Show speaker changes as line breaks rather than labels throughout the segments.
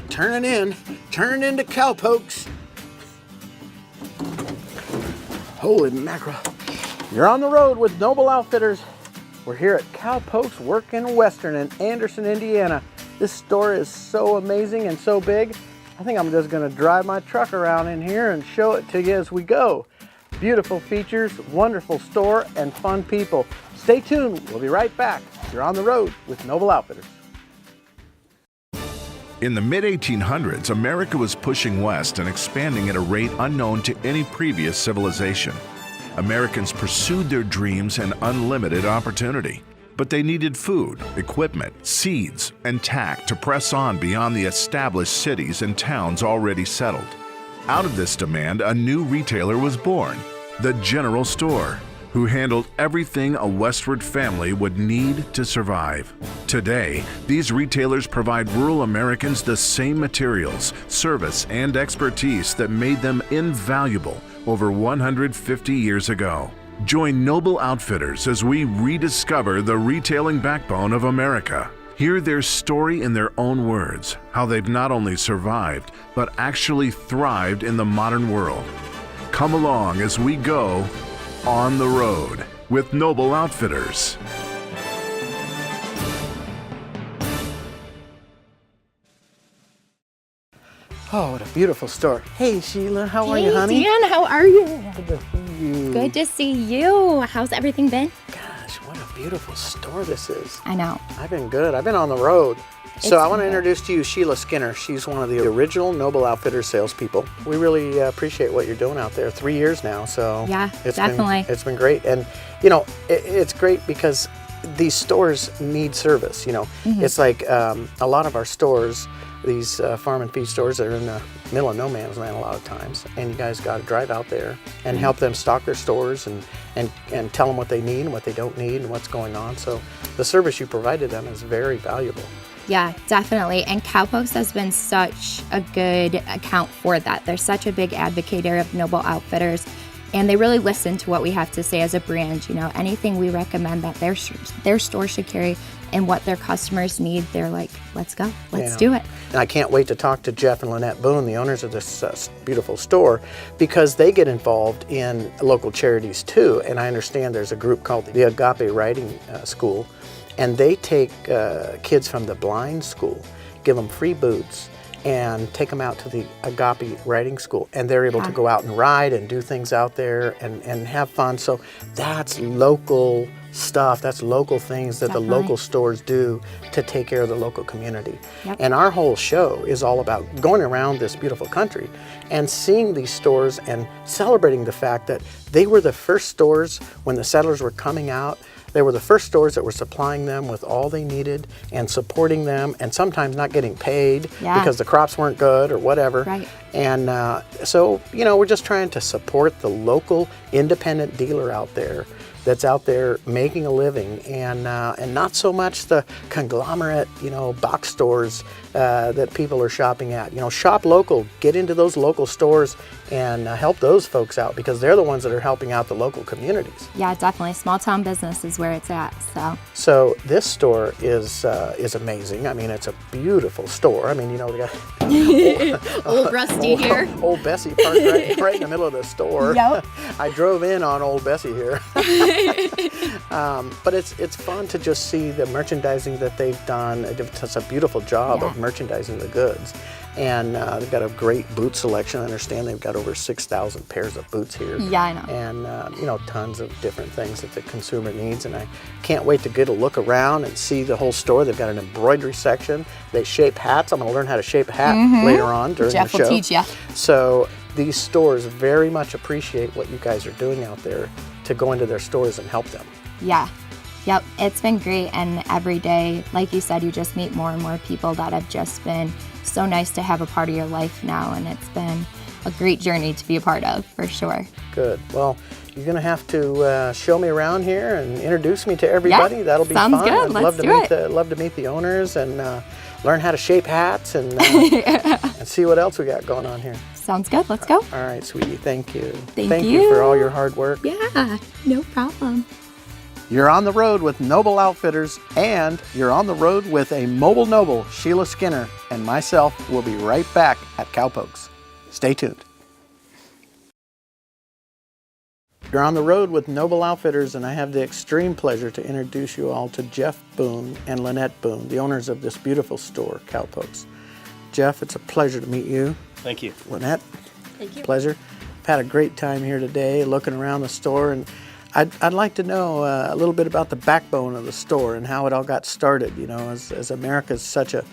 Turning into cowpokes. Holy mackerel. You're on the road with Noble Outfitters. We're here at Cowpokes Workin' Western in Anderson, Indiana. This store is so amazing and so big. I think I'm just gonna drive my truck around in here and show it to you as we go. Beautiful features, wonderful store, and fun people. Stay tuned, we'll be right back. You're on the road with Noble Outfitters.
In the mid-1800s, America was pushing west and expanding at a rate unknown to any previous civilization. Americans pursued their dreams and unlimited opportunity. But they needed food, equipment, seeds, and tack to press on beyond the established cities and towns already settled. Out of this demand, a new retailer was born, the general store, who handled everything a westward family would need to survive. Today, these retailers provide rural Americans the same materials, service, and expertise that made them invaluable over 150 years ago. Join Noble Outfitters as we rediscover the retailing backbone of America. Hear their story in their own words, how they've not only survived, but actually thrived in the modern world. Come along as we go on the road with Noble Outfitters.
Oh, what a beautiful store. Hey, Sheila, how are you, honey?
Hey, Dan, how are you?
Good to see you.
Good to see you. How's everything been?
Gosh, what a beautiful store this is.
I know.
I've been good. I've been on the road. So I want to introduce to you Sheila Skinner. She's one of the original Noble Outfitters salespeople. We really appreciate what you're doing out there. 3 years now, so
yeah, definitely.
It's been great, and you know it's great because these stores need service. You know, it's like a lot of our stores, these farm and feed stores, that are in the middle of no man's land a lot of times, and you guys got to drive out there and help them stock their stores and tell them what they need and what they don't need and what's going on. So the service you provided them is very valuable.
Yeah, definitely. And Cowpokes has been such a good account for that. They're such a big advocate of Noble Outfitters, and they really listen to what we have to say as a brand. You know, anything we recommend that their store should carry and what their customers need, they're like, let's go, let's do it.
And I can't wait to talk to Jeff and Lynette Boone, the owners of this beautiful store, because they get involved in local charities too. And I understand there's a group called the Agape Writing School, and they take kids from the blind school, give them free boots, and take them out to the Agape Writing School, and they're able to go out and ride and do things out there and have fun. So that's local stuff, that's local things that the local stores do to take care of the local community. And our whole show is all about going around this beautiful country and seeing these stores and celebrating the fact that they were the first stores when the settlers were coming out. They were the first stores that were supplying them with all they needed and supporting them, and sometimes not getting paid because the crops weren't good or whatever. And so, you know, we're just trying to support the local independent dealer out there that's out there making a living, and not so much the conglomerate, you know, box stores that people are shopping at. You know, shop local, get into those local stores and help those folks out, because they're the ones that are helping out the local communities.
Yeah, definitely. Small town business is where it's at.
So this store is amazing. I mean, it's a beautiful store. I mean, you know, we got
old Rusty here.
Old Bessie parked right in the middle of the store.
Yep.
I drove in on old Bessie here. But it's fun to just see the merchandising that they've done. They did such a beautiful job of merchandising the goods. And they've got a great boot selection. I understand they've got over 6,000 pairs of boots here.
Yeah, I know.
And, you know, tons of different things that the consumer needs. And I can't wait to get a look around and see the whole store. They've got an embroidery section. They shape hats. I'm going to learn how to shape a hat later on during
Jeff
the show.
will teach you.
So these stores very much appreciate what you guys are doing out there to go into their stores and help them.
Yeah. Yep, it's been great, and every day, like you said, you just meet more and more people that have just been so nice to have a part of your life now, and it's been a great journey to be a part of, for sure.
Good. Well, you're going to have to show me around here and introduce me to everybody.
Yeah,
that'll be
sounds
fun.
good. Let's do it.
Love to meet the owners and learn how to shape hats and see what else we got going on here.
Sounds good. Let's go.
All right, sweetie. Thank you.
Thank you
for all your hard work.
Yeah, no problem.
You're on the road with Noble Outfitters, and you're on the road with a mobile noble, Sheila Skinner, and myself will be right back at Cowpokes. Stay tuned. You're on the road with Noble Outfitters, and I have the extreme pleasure to introduce you all to Jeff Boone and Lynette Boone, the owners of this beautiful store, Cowpokes. Jeff, it's a pleasure to meet you.
Thank you.
Lynette,
Thank you.
pleasure. I've had a great time here today looking around the store, and I'd like to know a little bit about the backbone of the store and how it all got started. You know, as America is such a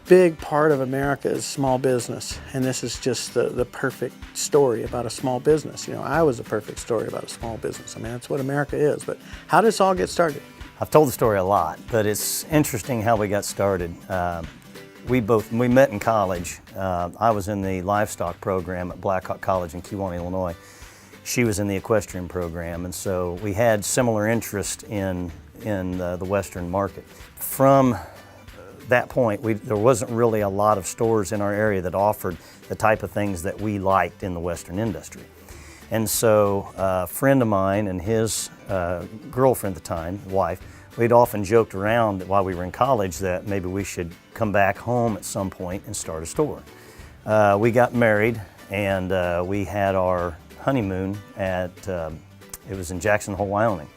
big part of America is small business, and this is just the perfect story about a small business. You know, I was a perfect story about a small business. I mean, that's what America is. But how did this all get started?
I've told the story a lot, but it's interesting how we got started. We met in college. I was in the livestock program at Blackhawk College in Kewanee, Illinois. She was in the equestrian program, and so we had similar interest in the Western market. From that point, there wasn't really a lot of stores in our area that offered the type of things that we liked in the Western industry. And so a friend of mine and his girlfriend at the time, wife, we'd often joked around while we were in college that maybe we should come back home at some point and start a store. We got married, and we had our honeymoon it was in Jackson Hole, Wyoming.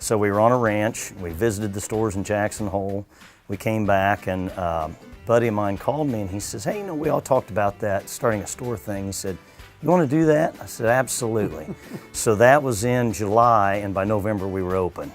So we were on a ranch, we visited the stores in Jackson Hole. We came back, and a buddy of mine called me, and he says, hey, you know, we all talked about that, starting a store thing. He said, you want to do that? I said, absolutely. So that was in July, and by November we were open.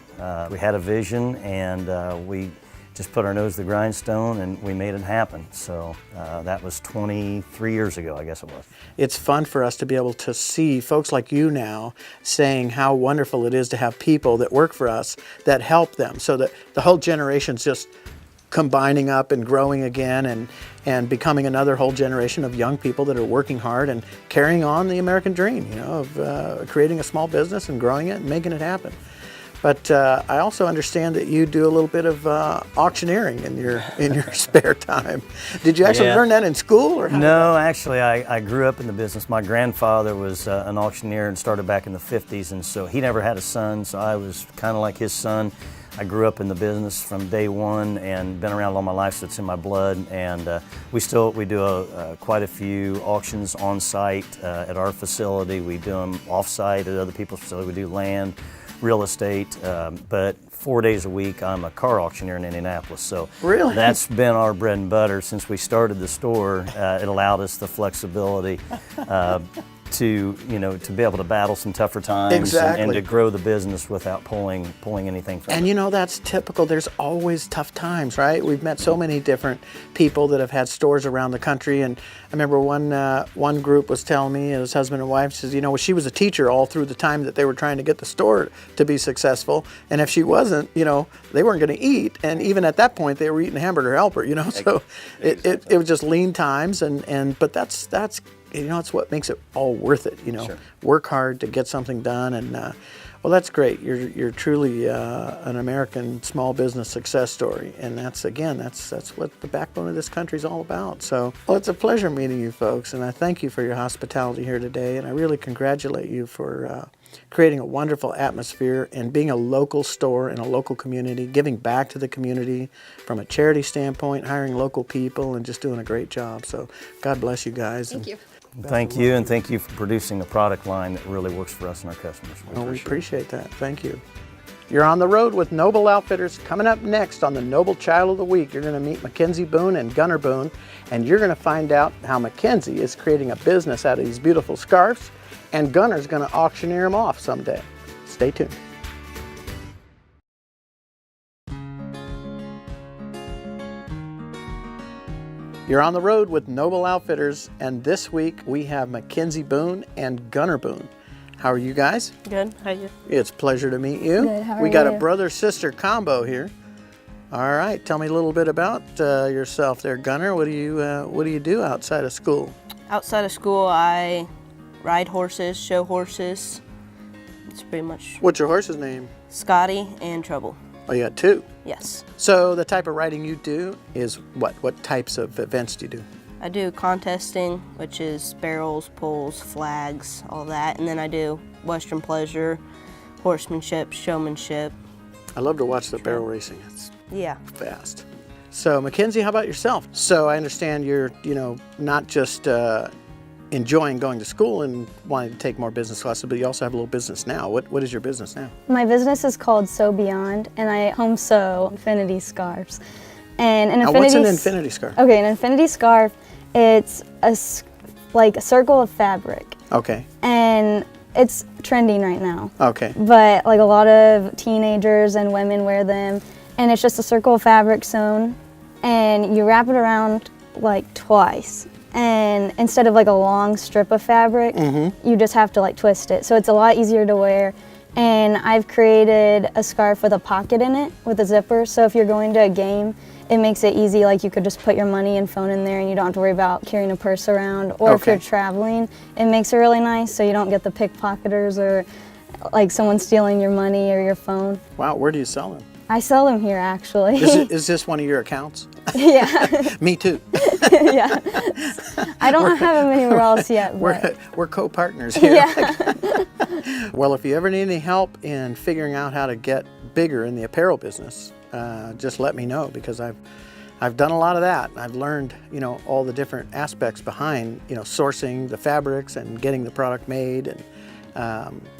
We had a vision, and we just put our nose to the grindstone, and we made it happen. So that was 23 years ago, I guess it was.
It's fun for us to be able to see folks like you now saying how wonderful it is to have people that work for us that help them, so that the whole generation's just combining up and growing again, and becoming another whole generation of young people that are working hard and carrying on the American dream, you know, of creating a small business and growing it and making it happen. But I also understand that you do a little bit of auctioneering in your spare time. Did you actually learn that in school, or how?
No, actually, I grew up in the business. My grandfather was an auctioneer and started back in the 50s, and so he never had a son, so I was kind of like his son. I grew up in the business from day one and been around all my life, so it's in my blood. And we do quite a few auctions on site at our facility. We do them off site at other people's facility. We do land, real estate, but 4 days a week I'm a car auctioneer in Indianapolis. So
really?
That's been our bread and butter since we started the store. It allowed us the flexibility to be able to battle some tougher times.
Exactly.
and to grow the business without pulling anything from it.
And you know, that's typical. There's always tough times, right? We've met so many different people that have had stores around the country, and I remember one group was telling me, his husband and wife, says, you know, she was a teacher all through the time that they were trying to get the store to be successful, and if she wasn't, you know, they weren't going to eat, and even at that point they were eating Hamburger Helper, you know, so it was just lean times, but that's you know, it's what makes it all worth it, you know.
Sure.
Work hard to get something done, and well, that's great. You're truly an American small business success story, and that's what the backbone of this country is all about. So, well, it's a pleasure meeting you folks, and I thank you for your hospitality here today, and I really congratulate you for creating a wonderful atmosphere and being a local store in a local community, giving back to the community from a charity standpoint, hiring local people, and just doing a great job. So, God bless you guys.
Thank you.
Thank you, and thank you for producing a product line that really works for us and our customers.
We appreciate that. Thank you. You're on the road with Noble Outfitters. Coming up next on the Noble Child of the Week, you're going to meet Mackenzie Boone and Gunnar Boone, and you're going to find out how Mackenzie is creating a business out of these beautiful scarves, and Gunnar's going to auctioneer them off someday. Stay tuned. You're on the road with Noble Outfitters, and this week we have Mackenzie Boone and Gunnar Boone. How are you guys?
Good. How are you?
It's a pleasure to meet you.
Good. How are
we got
you?
a brother-sister combo here. All right, tell me a little bit about yourself there, Gunnar. What do you do outside of school?
Outside of school, I ride horses, show horses. It's pretty much
What's your horse's name?
Scotty and Trouble.
Oh, you got two.
Yes.
So the type of riding you do is what? What types of events do you do?
I do contesting, which is barrels, pulls, flags, all that. And then I do Western Pleasure, horsemanship, showmanship.
I love to watch the barrel racing. It's
Yeah.
fast. So Mackenzie, how about yourself? So I understand you're, not just enjoying going to school and wanting to take more business classes, but you also have a little business now. What is your business now?
My business is called Sew Beyond, and I home sew infinity scarves. And an
Now,
infinity
what's an infinity scarf?
Okay, an infinity scarf, it's like a circle of fabric,
Okay.
and it's trending right now.
Okay.
But like a lot of teenagers and women wear them, and it's just a circle of fabric sewn, and you wrap it around like twice. And instead of like a long strip of fabric, you just have to like twist it. So it's a lot easier to wear. And I've created a scarf with a pocket in it with a zipper. So if you're going to a game, it makes it easy. Like you could just put your money and phone in there and you don't have to worry about carrying a purse around. Or if
Okay.
you're traveling, it makes it really nice so you don't get the pickpocketers or like someone stealing your money or your phone.
Wow, where do you sell them?
I sell them here actually.
Is this one of your accounts?
Yeah,
Me too.
yeah. I don't have them anywhere else yet. But
We're co-partners here.
yeah.
Well, if you ever need any help in figuring out how to get bigger in the apparel business, just let me know, because I've done a lot of that. I've learned, all the different aspects behind, sourcing the fabrics and getting the product made, and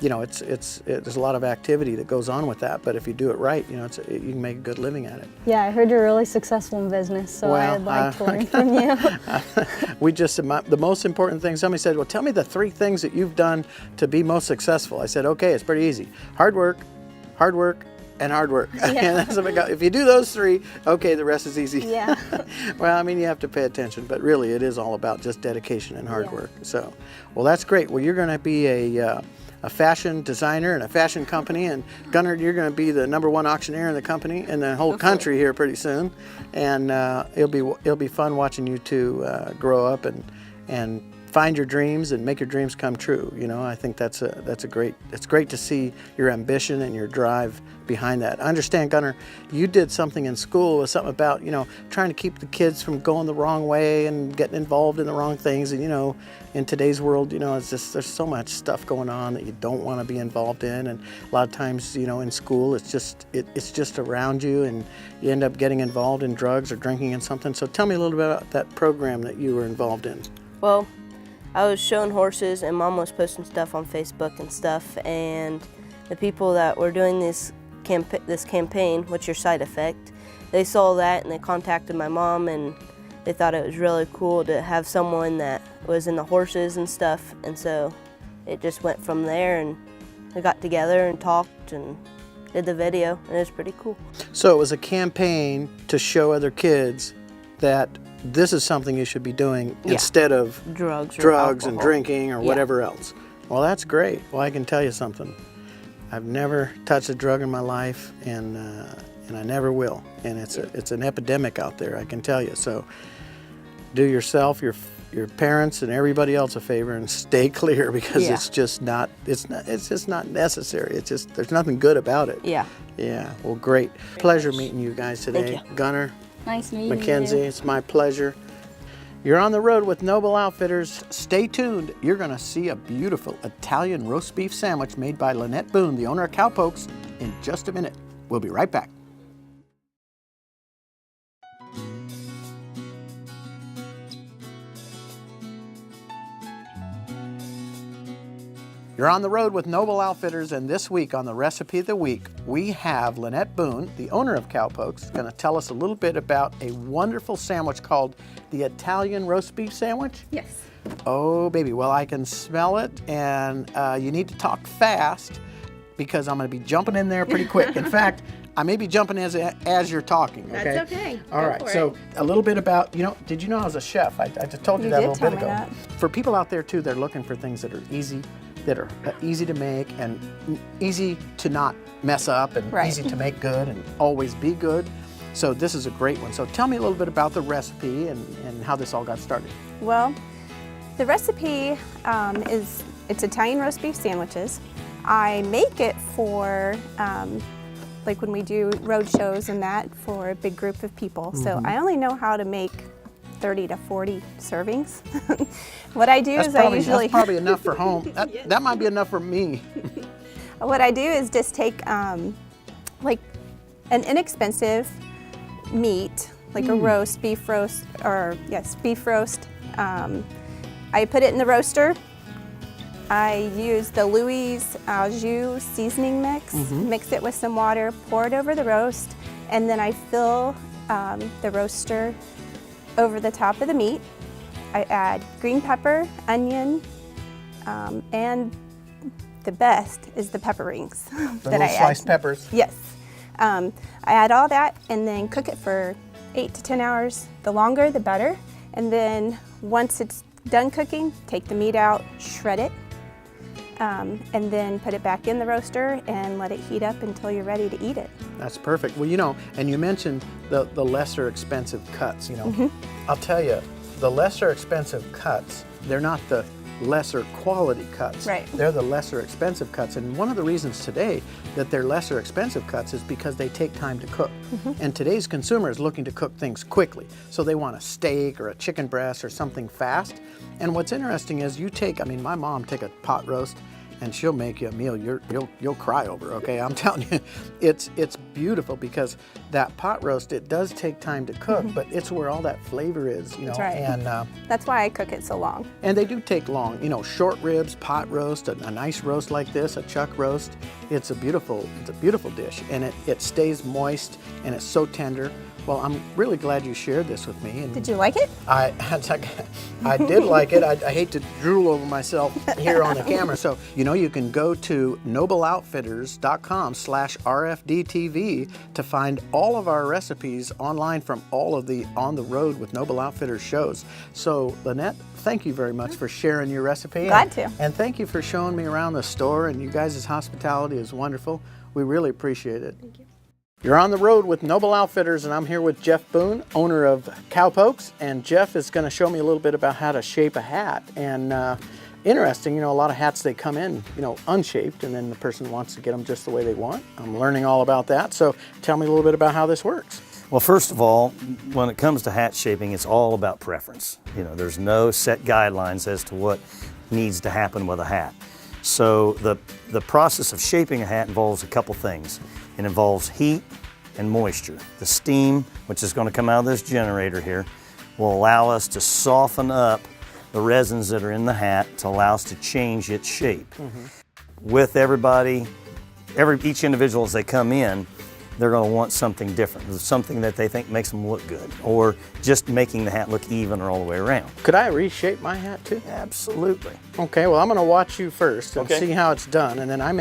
there's a lot of activity that goes on with that. But if you do it right, you can make a good living at it.
Yeah, I heard you're really successful in business, so
Well,
I'd like to learn from you.
The most important thing, somebody said, well, tell me the 3 things that you've done to be most successful. I said, okay, it's pretty easy. Hard work, and hard work. And that's what I got. If you do those 3, okay, the rest is easy.
Yeah.
Well, you have to pay attention, but really it is all about just dedication and hard work. So, well, that's great. Well, you're going to be a fashion designer and a fashion company, and Gunnar, you're going to be the #1 auctioneer in the company and the whole country here pretty soon. And it'll be fun watching you two grow up and find your dreams and make your dreams come true. I think it's great to see your ambition and your drive behind that. I understand, Gunnar, you did something in school with something about, trying to keep the kids from going the wrong way and getting involved in the wrong things. And, in today's world, it's just, there's so much stuff going on that you don't want to be involved in. And a lot of times, in school, it's just around you, and you end up getting involved in drugs or drinking and something. So tell me a little bit about that program that you were involved in.
Well, I was showing horses, and Mom was posting stuff on Facebook and stuff, and the people that were doing this campaign, What's Your Side Effect, they saw that and they contacted my mom, and they thought it was really cool to have someone that was in the horses and stuff, and so it just went from there, and we got together and talked and did the video, and it was pretty cool.
So it was a campaign to show other kids that this is something you should be doing instead of
drugs
and
alcohol.
drinking or whatever else. Well, that's great. Well, I can tell you something. I've never touched a drug in my life, and I never will. And it's an epidemic out there, I can tell you. So do yourself, your parents, and everybody else a favor and stay clear, because it's just not necessary. It's just, there's nothing good about it.
Yeah.
Yeah. Well, great. Pleasure meeting you guys today.
Thank you.
Gunnar,
Nice meeting
Mackenzie,
you.
it's my pleasure. You're on the road with Noble Outfitters. Stay tuned. You're going to see a beautiful Italian roast beef sandwich made by Lynette Boone, the owner of Cowpokes, in just a minute. We'll be right back. You're on the road with Noble Outfitters, and this week on the Recipe of the Week, we have Lynette Boone, the owner of Cowpokes, going to tell us a little bit about a wonderful sandwich called the Italian roast beef sandwich.
Yes.
Oh, baby. Well, I can smell it, and you need to talk fast, because I'm going to be jumping in there pretty quick. In fact, I may be jumping as you're talking, okay?
That's okay.
All right, so a little bit about, did you know I was a chef? I just told you that a little bit ago.
that.
For people out there, too, they're looking for things that are easy to make and easy to not mess up, and
Right.
easy to make good and always be good. So this is a great one. So tell me a little bit about the recipe and how this all got started.
Well, the recipe it's Italian roast beef sandwiches. I make it for like when we do road shows and that, for a big group of people. So I only know how to make 30 to 40 servings. What I do is I usually...
That's probably enough for home. That might be enough for me.
What I do is just take like an inexpensive meat, like a roast, beef roast, or yes, beef roast. I put it in the roaster. I use the Louis au jus seasoning mix, mix it with some water, pour it over the roast, and then I fill the roaster over the top of the meat. I add green pepper, onion, and the best is the pepper rings
The
that
little
I
sliced
add.
peppers.
Yes. I add all that and then cook it for 8 to 10 hours. The longer, the better. And then once it's done cooking, take the meat out, shred it, and then put it back in the roaster and let it heat up until you're ready to eat it.
That's perfect. Well, you know, and you mentioned the lesser expensive cuts, you know. I'll tell you, the lesser expensive cuts, they're not the lesser quality cuts.
Right.
They're the lesser expensive cuts. And one of the reasons today that they're lesser expensive cuts is because they take time to cook. And today's consumer is looking to cook things quickly. So they want a steak or a chicken breast or something fast. And what's interesting is you take, I mean, my mom take a pot roast and she'll make you a meal you'll cry over, okay? I'm telling you, it's beautiful because that pot roast, it does take time to cook, but it's where all that flavor is, you know.
That's right.
And
That's why I cook it so long.
and they do take long, you know, short ribs, pot roast, a nice roast like this, a chuck roast. It's a beautiful dish, and it stays moist and it's so tender. Well, I'm really glad you shared this with me. And
Did you like it?
I did like it. I hate to drool over myself here on the camera. So, you know, you can go to nobleoutfitters.com/RFDTV to find all of our recipes online from all of the On the Road with Noble Outfitters shows. So, Lynette, thank you very much for sharing your recipe.
Glad to.
And thank you for showing me around the store, and you guys' hospitality is wonderful. We really appreciate it. Thank you. You're on the road with Noble Outfitters, and I'm here with Jeff Boone, owner of Cowpokes, and Jeff is going to show me a little bit about how to shape a hat. And interesting, you know, a lot of hats, they come in, you know, unshaped, and then the person wants to get them just the way they want. I'm learning all about that, so tell me a little bit about how this works.
Well, first of all, when it comes to hat shaping, it's all about preference. You know, there's no set guidelines as to what needs to happen with a hat. So the process of shaping a hat involves a couple things. It involves heat and moisture. The steam, which is going to come out of this generator here, will allow us to soften up the resins that are in the hat to allow us to change its shape. With each individual as they come in, they're going to want something different, something that they think makes them look good, or just making the hat look even or all the way around.
Could I reshape my hat too?
Absolutely.
Okay, well, I'm going to watch you first and
Okay.
see how it's done, and then I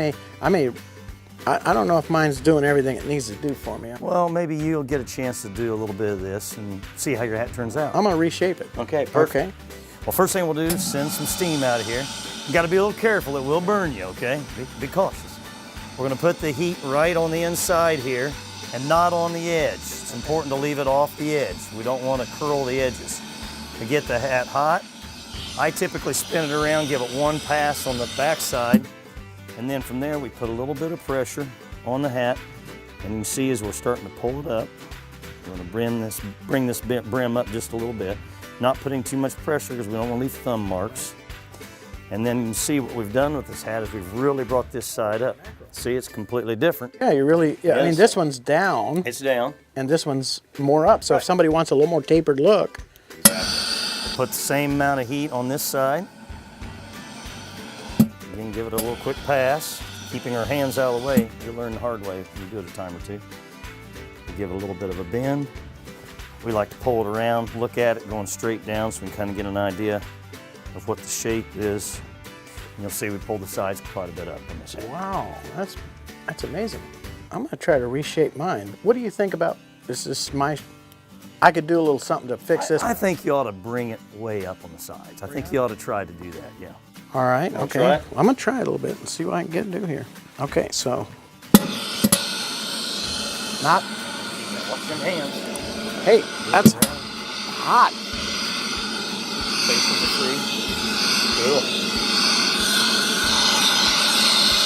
don't know if mine's doing everything it needs to do for me.
Well, maybe you'll get a chance to do a little bit of this and see how your hat turns out.
I'm going to reshape it.
Okay, perfect.
Okay.
Well, first thing we'll do is send some steam out of here. You got to be a little careful, it will burn you, okay? Be cautious. We're going to put the heat right on the inside here and not on the edge. It's important to leave it off the edge. We don't want to curl the edges. To get the hat hot, I typically spin it around, give it one pass on the back side, and then from there we put a little bit of pressure on the hat, and you can see as we're starting to pull it up, we're going to bring this brim up just a little bit, not putting too much pressure because we don't want to leave thumb marks. And then you can see what we've done with this hat is we've really brought this side up. See, it's completely different.
Yeah, I mean,
Yes.
this one's down
It's down.
and this one's more up. So if somebody wants a little more tapered look,
Put the same amount of heat on this side. Again, give it a little quick pass, keeping our hands out of the way. You'll learn the hard way if you do it a time or two. Give it a little bit of a bend. We like to pull it around, look at it going straight down so we can kind of get an idea of what the shape is. And you'll see we pulled the sides quite a bit up on this hat.
wow, that's amazing. I'm going to try to reshape mine. What do you think about this? I could do a little something to fix this.
I think you ought to bring it way up on the sides. I think you ought to try to do that, yeah.
All right,
Wanna
okay.
try it?
I'm going to try it a little bit and see what I can get to do here. Okay, so. Not,
Watch them hands.
hey, that's hot.
Faces are free. Cool.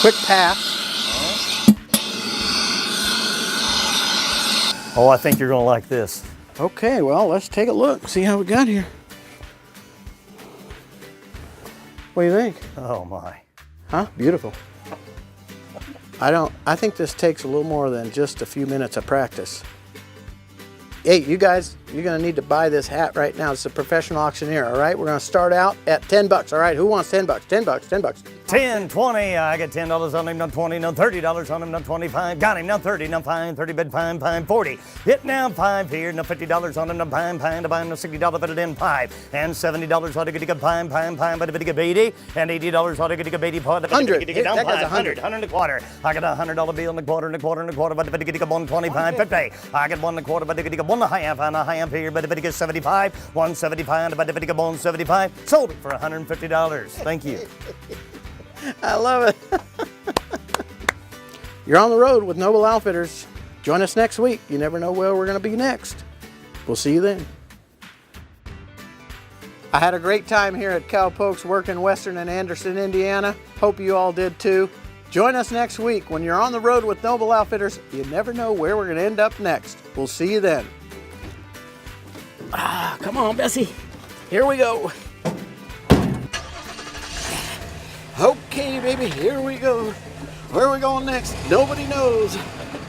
Quick pass.
Oh, I think you're going to like this.
Okay, well, let's take a look, see how we got here. What do you think?
Oh, my.
Huh? Beautiful. I think this takes a little more than just a few minutes of practice. Hey, you guys, you're gonna need to buy this hat right now. It's a professional auctioneer, all right? We're gonna start out at 10 bucks, all right? Who wants 10 bucks? 10 bucks, 10 bucks.
10, 20, I get $10 on him, now 20, now $30 on him, now 25, got him, now 30, now fine, 30 bid, fine, 40. Hit now 5 here, now $50 on him, now pine, now $60, put it in 5, and $70 ought to get a pine, but if it get 80, and $80 ought to get a 80, pot,
100,
get down
that guy's
100 and a quarter. I got a $100 bill and a quarter, but if it get 125, 50. I get 1 and a quarter, but if it get 1 and a half here, but if it get 75, 175, but if it get 175, sold it for $150. Thank you.
I love it. You're on the road with Noble Outfitters. Join us next week. You never know where we're going to be next. We'll see you then. I had a great time here at Cowpokes working Western and Anderson, Indiana. Hope you all did too. Join us next week. When you're on the road with Noble Outfitters, you never know where we're going to end up next. We'll see you then. Come on, Bessie. Here we go. Okay, baby, here we go. Where are we going next? Nobody knows.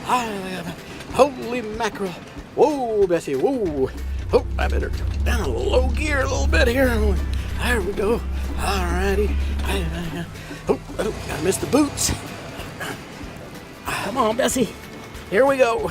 Holy mackerel. Whoa, Bessie, whoa. Oh, I better come down a low gear a little bit here. There we go. All righty. Oh, I missed the boots. Come on, Bessie. Here we go.